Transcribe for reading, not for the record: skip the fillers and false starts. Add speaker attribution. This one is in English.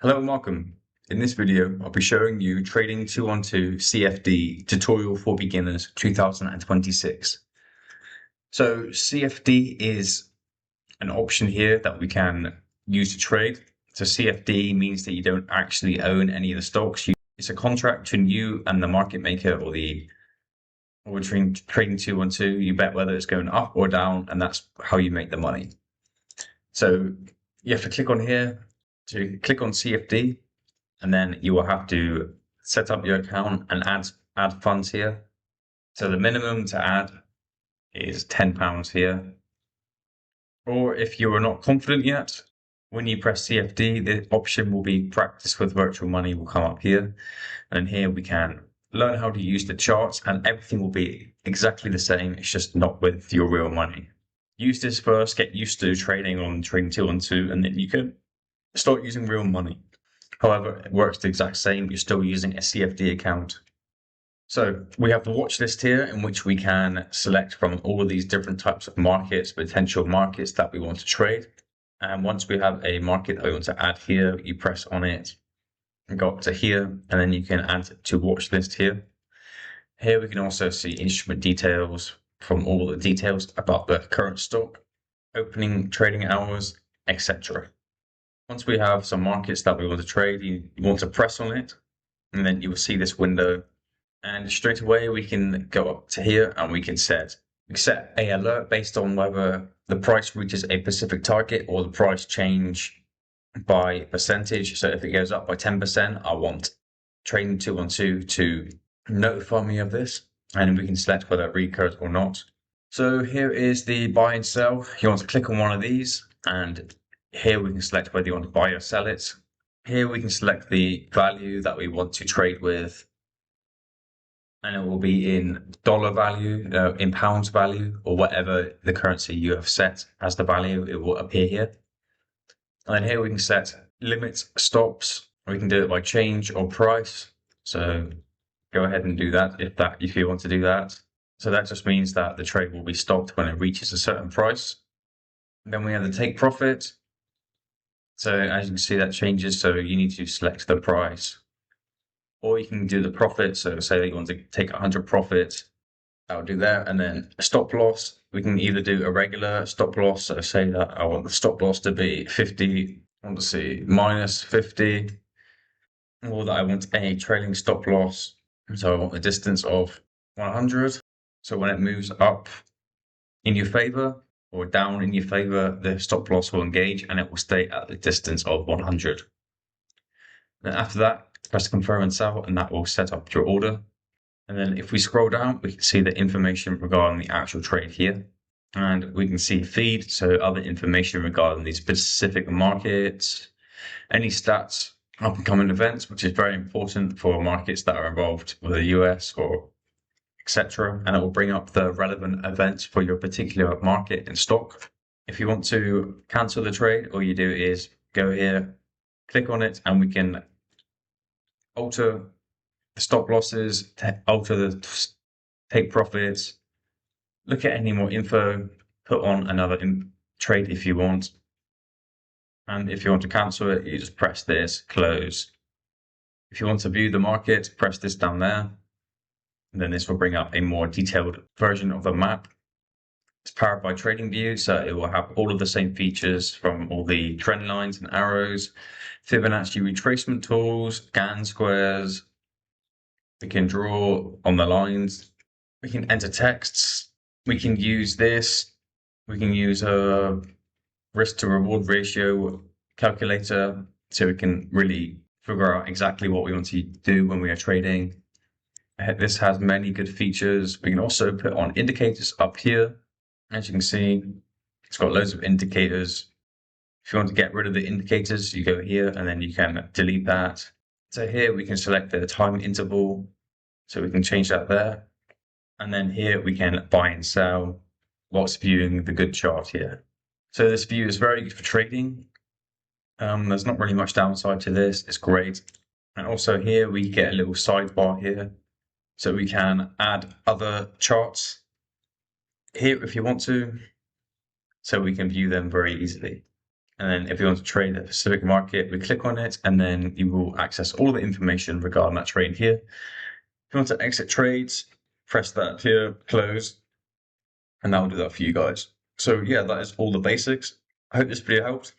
Speaker 1: Hello and welcome. In this video, I'll be showing you Trading 212 CFD Tutorial for Beginners 2026. So CFD is an option here that we can use to trade. So CFD means that you don't actually own any of the stocks. It's a contract between you and the market maker or trading 212. You bet whether it's going up or down, and that's how you make the money. So you have to click on here to click on CFD. And then you will have to set up your account and add funds here. So the minimum to add is £10 here. Or if you are not confident yet, when you press CFD, the option will be practice with virtual money will come up here. And here we can learn how to use the charts and everything will be exactly the same. It's just not with your real money. Use this first, get used to trading on Trading 212, and then you can start using real money. However, it works the exact same. You're still using a CFD account. So we have the watch list here in which we can select from all of these different types of markets, potential markets that we want to trade. And once we have a market that we want to add here, you press on it and go up to here, and then you can add to watch list here. Here we can also see instrument details from all the details about the current stock, opening, trading hours, etc. Once we have some markets that we want to trade, you want to press on it, and then you will see this window. And straight away, we can go up to here and we can set a alert based on whether the price reaches a specific target or the price change by percentage. So if it goes up by 10%, I want Trading 212 to notify me of this, and we can select whether it recurs or not. So here is the buy and sell. You want to click on one of these, and here we can select whether you want to buy or sell it. Here we can select the value that we want to trade with, and it will be in dollar value, in pounds value, or whatever the currency you have set as the value, it will appear here. And then here we can set limits, stops. We can do it by change or price. So go ahead and do that if you want to do that. So that just means that the trade will be stopped when it reaches a certain price. And then we have the take profit. So as you can see, that changes. So you need to select the price, or you can do the profit. So say that you want to take 100 profit, I'll do that. And then a stop loss, we can either do a regular stop loss. So say that I want the stop loss to be 50, I want to see minus 50, or that I want a trailing stop loss. So I want the distance of 100. So when it moves up in your favor or down in your favor, the stop loss will engage and it will stay at the distance of 100. Then after that, press confirm and sell, and that will set up your order. And then if we scroll down, we can see the information regarding the actual trade here. And we can see feed, so other information regarding these specific markets, any stats, up and coming events, which is very important for markets that are involved with the US or etc. And it will bring up the relevant events for your particular market and stock. If you want to cancel the trade, all you do is go here, click on it, and we can alter the stop losses, alter the take profits, look at any more info, put on another trade if you want. And if you want to cancel it, you just press this, close. If you want to view the market, press this down there. And then this will bring up a more detailed version of the map. It's powered by TradingView, so it will have all of the same features from all the trend lines and arrows, Fibonacci retracement tools, Gann squares. We can draw on the lines. We can enter texts. We can use this. We can use a risk to reward ratio calculator, so we can really figure out exactly what we want to do when we are trading. This has many good features. We can also put on indicators up here. As you can see, it's got loads of indicators. If you want to get rid of the indicators, you go here and then you can delete that. So here we can select the time interval. So we can change that there. And then here we can buy and sell whilst viewing the good chart here. So this view is very good for trading. There's not really much downside to this. It's great. And also here we get a little sidebar here. So we can add other charts here if you want to, so we can view them very easily. And then if you want to trade a specific market, we click on it, and then you will access all of the information regarding that trade here. If you want to exit trades, press that here, close, and that will do that for you guys. So yeah, that is all the basics. I hope this video helped.